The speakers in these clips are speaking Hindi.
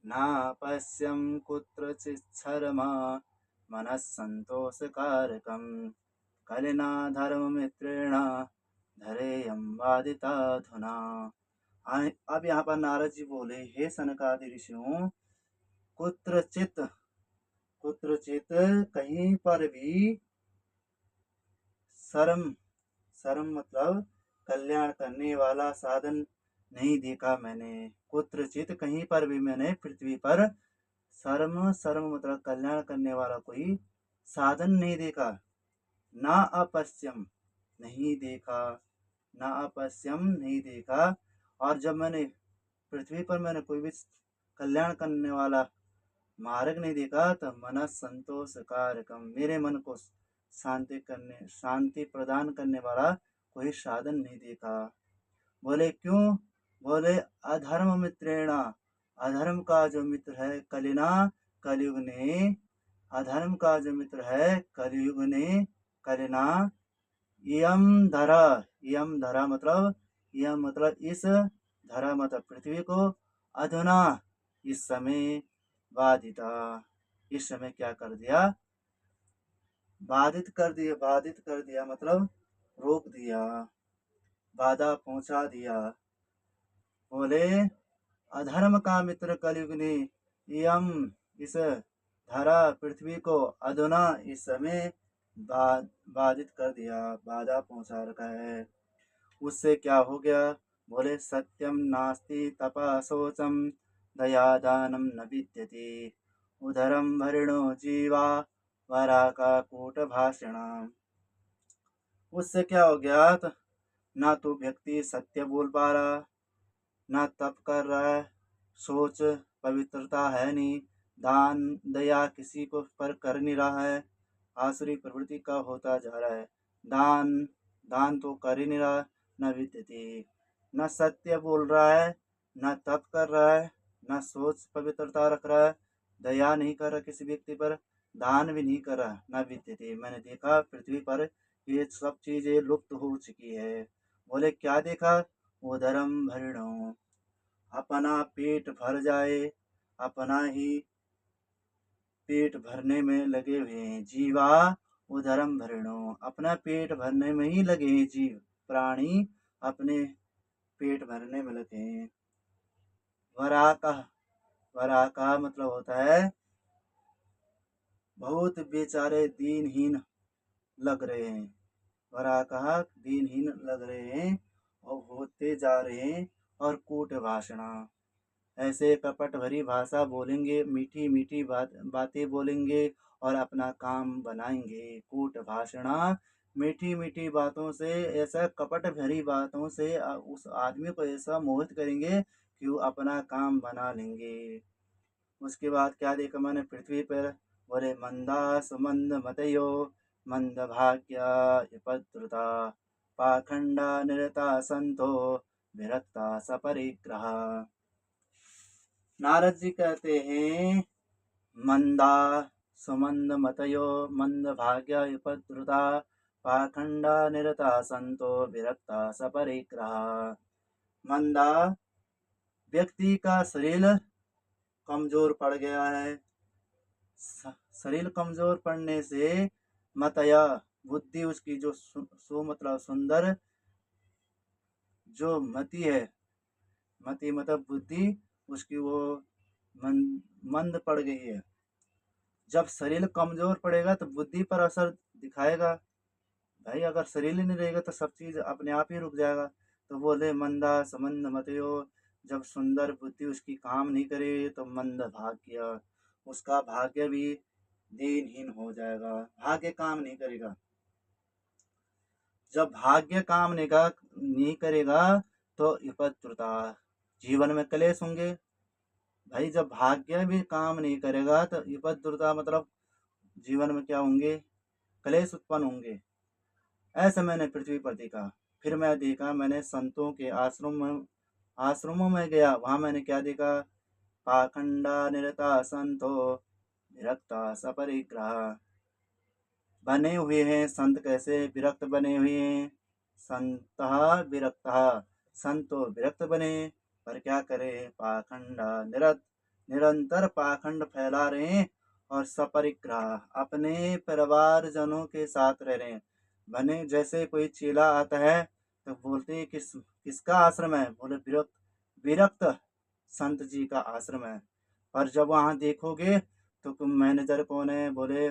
नापश्यं कुत्रचिच्छर्म मनस्सन्तोषकारकं कलिना धर्ममित्रेण धरेयं वादिताधुना। अब यहाँ पर नारद जी बोले, हे सनकादि ऋषियों, कुत्रचित कुत्रचित कहीं पर भी शर्म शर्म मतलब कल्याण करने वाला साधन नहीं देखा मैंने। कुत्रचित कहीं पर भी मैंने पृथ्वी पर शर्म शर्म मतलब कल्याण करने वाला कोई साधन नहीं देखा। ना अपश्यम नहीं देखा, ना अपश्यम नहीं देखा। और जब मैंने पृथ्वी पर मैंने कोई भी कल्याण करने वाला मार्ग नहीं देखा, तो मन संतोष कारकम मेरे मन को शांति प्रदान करने वाला कोई साधन नहीं देखा। बोले क्यों? बोले अधर्म मित्रेणा, अधर्म का जो मित्र है कलिना, कलयुग ने, अधर्म का जो मित्र है कलयुग ने, कलिना यम धरा, यम धरा मतलब यम मतलब इस, धरा मतलब पृथ्वी को, अधुना इस समय, बाधिता इस समय क्या कर दिया? बाधित कर दिया, बाधित कर दिया मतलब रोक दिया, बाधा पहुंचा दिया। बोले अधर्म का मित्र कलयुग ने यम इस धरा पृथ्वी को, अधुना इस समय बाधित कर दिया, बाधा पहुंचा रखा है। उससे क्या हो गया? बोले सत्यम नास्ति तपः शौचम दया दानम न विद्यते उदरम भरिणो जीवा वराका कूट भाषण। उससे क्या हो गया? तो ना तो व्यक्ति सत्य बोल पा रहा, ना तप कर रहा है, सोच पवित्रता है नहीं, दान दया किसी को पर कर नहीं रहा है, आसुरी प्रवृत्ति का होता जा रहा है। दान दान तो कर ही नहीं रहा, न विद्यते, न सत्य बोल रहा है, न तप कर रहा है, न सोच पवित्रता रख रहा है, दया नहीं कर रहा किसी व्यक्ति पर, दान भी नहीं कर रहा, न विद्यते। मैंने देखा पृथ्वी पर ये सब चीजें लुप्त हो चुकी है। बोले क्या देखा? उदरम भरिणो, अपना पेट भर जाए, अपना ही पेट भरने में लगे हुए हैं। जीवा उदरम भरिणो, अपना पेट भरने में ही लगे हैं। जीव प्राणी अपने पेट भरने में लगे हैं। वराका, वराका मतलब होता है बहुत बेचारे दीनहीन लग रहे हैं। वराका दीनहीन लग रहे हैं और होते जा रहे हैं। और कूट भाषणा, ऐसे कपट भरी भाषा बोलेंगे, मीठी मीठी बातें बोलेंगे और अपना काम बनाएंगे। कूट भाषणा, मीठी मीठी बातों से, ऐसा कपट भरी बातों से उस आदमी को ऐसा मोहित करेंगे कि वो अपना काम बना लेंगे। उसके बाद क्या देखा मैंने पृथ्वी पर? बोले मंदा सुमंद मतयो मंद भाग्या विपद्रुता पाखंडा निरता संतो विरक्ता सपरिग्रह। नारद जी कहते हैं मंदा सुमंद मतयो मंद भाग्य विपद्रुता पाखंडा निरता संतो विरक्ता सपरिग्रह। मंदा व्यक्ति का शरीर कमजोर पड़ गया है। शरीर कमजोर पड़ने से मतया बुद्धि उसकी जो मतलब सुंदर जो मति है, मति मतलब बुद्धि उसकी वो मंद पड़ गई है। जब शरीर कमजोर पड़ेगा तो बुद्धि पर असर दिखाएगा। भाई अगर शरीर ही नहीं रहेगा तो सब चीज अपने आप ही रुक जाएगा। तो बोले मंदा समंद मतयो, जब सुंदर बुद्धि उसकी काम नहीं करे तो मंद भाग्य, उसका भाग्य भी दीनहीन हो जाएगा, भाग्य काम नहीं करेगा। जब भाग्य काम नहीं करेगा तो विपत्रुता, जीवन में क्लेश होंगे। भाई जब भाग्य भी काम नहीं करेगा तो विपत्रुता मतलब जीवन में क्या होंगे? क्लेश उत्पन्न होंगे। ऐसा मैंने पृथ्वी पर देखा। फिर मैं देखा, मैंने संतों के आश्रमों में गया, वहां मैंने क्या देखा? पाखंडा निरता संतो विरक्ता सपरिग्रह, बने हुए हैं संत कैसे? विरक्त बने हुए हैं। संतः विरक्तः, संतो विरक्त बने, पर क्या करे? पाखंडा निरत, निरंतर पाखंड फैला रहे हैं और सपरिग्रह अपने परिवारजनों के साथ रह रहे हैं। बने जैसे कोई चेला आता है तो बोलते हैं किसका आश्रम है, बोले विरक्त विरक्त संत जी का आश्रम है। और जब वहाँ देखोगे तो मैनेजर कौन है, बोले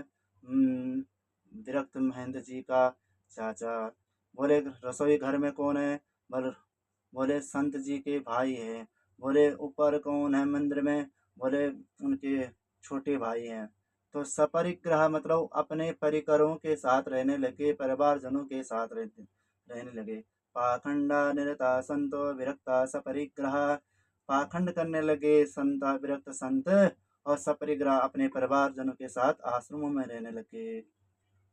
विरक्त महेंद्र जी का चाचा। बोले रसोई घर में कौन है, बोले संत जी के भाई हैं। बोले ऊपर कौन है मंदिर में, बोले उनके छोटे भाई हैं। तो सपरिग्रह मतलब अपने परिकरों के साथ रहने लगे, परिवारजनों के साथ रहने लगे। पाखंडा निरता संतो विरक्ता सपरिग्रह, पाखंड करने लगे संत विरक्त संत और सपरिग्रह अपने परिवारजनों के साथ आश्रमों में रहने लगे।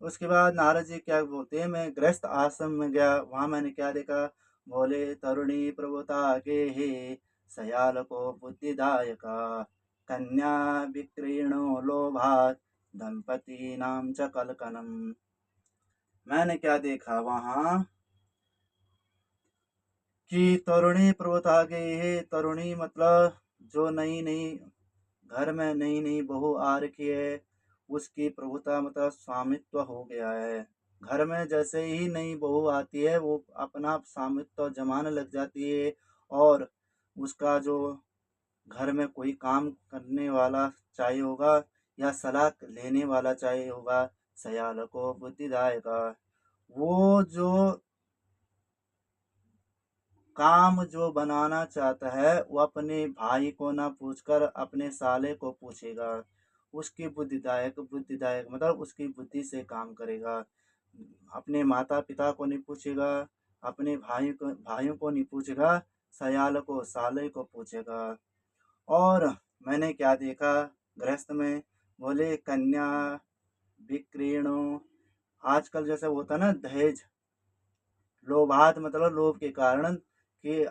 उसके बाद नारद जी क्या बोलते हैं, मैं गृहस्थ आश्रम में गया, वहां मैंने क्या देखा, बोले तरुणी प्रभुता के हे सयाल को बुद्धिदायका कन्या विक्रीणो लोभात दंपति नाम च कलकनम। मैंने क्या देखा वहां कि तरुणी प्रभुता के हे, तरुणी मतलब जो नई नई घर में नई नई बहू आ रखी है, उसकी प्रभुता मतलब स्वामित्व हो गया है। घर में जैसे ही नई बहू आती है वो अपना स्वामित्व जमाने लग जाती है। और उसका जो घर में कोई काम करने वाला चाहिए होगा या सलाह लेने वाला चाहिए होगा, सयाल को बुद्धिदायका, वो जो काम जो बनाना चाहता है वो अपने भाई को ना पूछकर अपने साले को पूछेगा। उसकी बुद्धिदायक मतलब उसकी बुद्धि से काम करेगा। अपने माता पिता को नहीं पूछेगा, अपने भाइयों को नहीं पूछेगा, सयाल को साले को पूछेगा। और मैंने क्या देखा गृहस्थ में, बोले कन्या विक्रीणो, आजकल जैसे होता ना दहेज, लोभात मतलब लोभ के कारण कि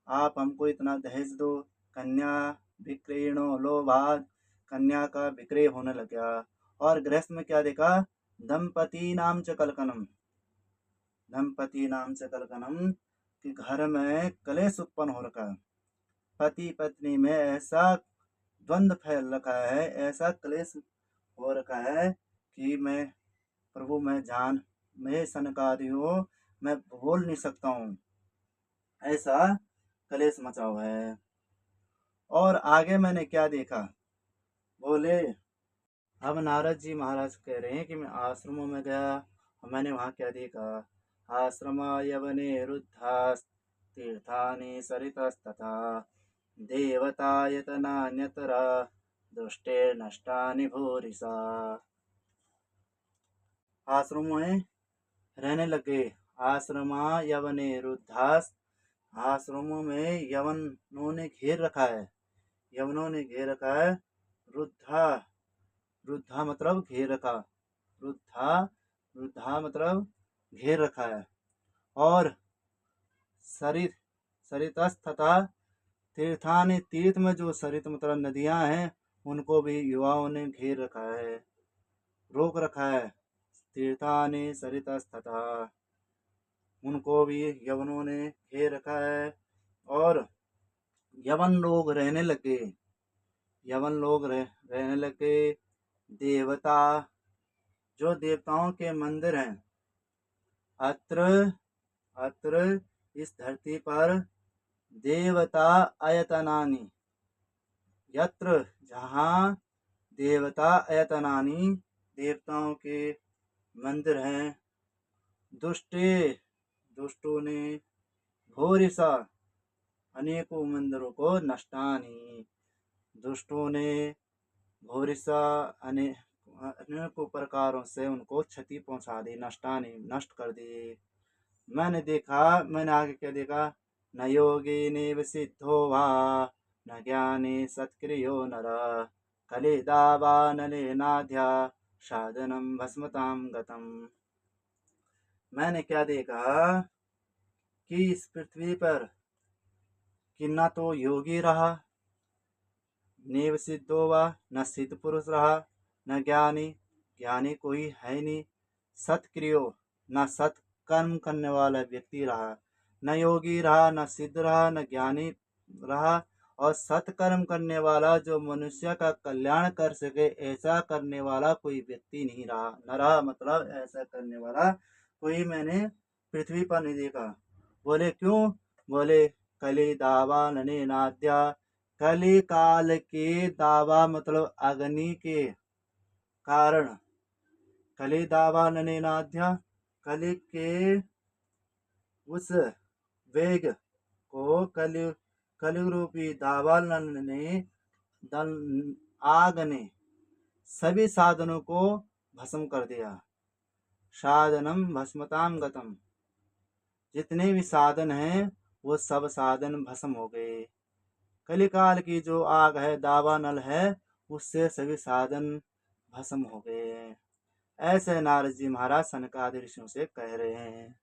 आप हमको इतना दहेज दो, कन्या विक्रयणो लोभात, कन्या का विक्रय होने लग गया। और गृहस्थ में क्या देखा, दंपति नाम च कलकनम, दंपति नाम च कलकनम कि घर में कलेश उत्पन्न हो रखा है। पति पत्नी में ऐसा द्वंद्व फैल रखा है, ऐसा कलेश हो रखा है कि मैं प्रभु मैं सनकादि हो, मैं बोल नहीं सकता हूँ, ऐसा कलेश मचा हुआ है। और आगे मैंने क्या देखा, बोले अब नारद जी महाराज कह रहे हैं कि मैं आश्रमों में गया और मैंने वहाँ क्या देखा, आश्रम यवने रुद्धा तीर्थानि सरितस्तथा देवतायतनान्यतर दुष्टे नष्टानि भूरिसा। आश्रमों में रहने लगे, आश्रमा यवने रुद्धास, आश्रमों में यवनों ने घेर रखा है, यवनों ने घेर रखा है। रुद्धा, रुद्धा मतलब घेर रखा, रुद्धा रुद्धा मतलब घेर रखा है। और सरित सरितस तथा तीर्थानि, तीर्थ में जो सरित मतलब नदियां हैं उनको भी युवाओं ने घेर रखा है, रोक रखा है। तीर्थानि सरितस तथा, उनको भी यवनों ने घेर रखा है। और यवन लोग रहने लगे, यवन लोग रहने लगे। देवता, जो देवताओं के मंदिर हैं, अत्र अत्र इस धरती पर देवता अयतनानि, यत्र जहाँ देवता अयतनानि देवताओं के मंदिर हैं, दुष्टे दुष्टों ने, भूरिसा अनेकों मंदिरों को, नष्टानि दुष्टों ने, भूरिसा अनेकों प्रकारों से उनको क्षति पहुंचा दी, नष्टानि नष्ट कर दी। मैंने आगे क्या देखा, न योगी निव सिद्धो वा न ज्ञानी सत्क्रियो नर कलिदावा नलेनाध्या साधनम भस्मताम गतम। मैंने क्या देखा कि इस पृथ्वी पर कि न तो योगी रहा, नेव सिद्धो वा न सिद्ध पुरुष रहा, न ज्ञानी, ज्ञानी कोई है नहीं, सत्क्रियो न सत कर्म करने वाला व्यक्ति रहा, न योगी रहा, न सिद्ध रहा, न ज्ञानी रहा, और सत्कर्म करने वाला जो मनुष्य का कल्याण कर सके, ऐसा करने वाला कोई व्यक्ति नहीं रहा, न रहा, मतलब ऐसा करने वाला कोई मैंने पृथ्वी पर नहीं देखा। बोले क्यों? बोले कली दावा नने नाद्या, कली काल के दावा मतलब अग्नि के कारण, कली दावा नने नाद्या, कली के उस वेग को कलयुग रूपी दावानल ने आग ने सभी साधनों को भस्म कर दिया। साधनम भस्मताम गतम, जितने भी साधन हैं वो सब साधन भस्म हो गए। कलिकाल की जो आग है, दावानल है, उससे सभी साधन भस्म हो गए। ऐसे नारद जी महाराज सनकादि ऋषियों से कह रहे हैं।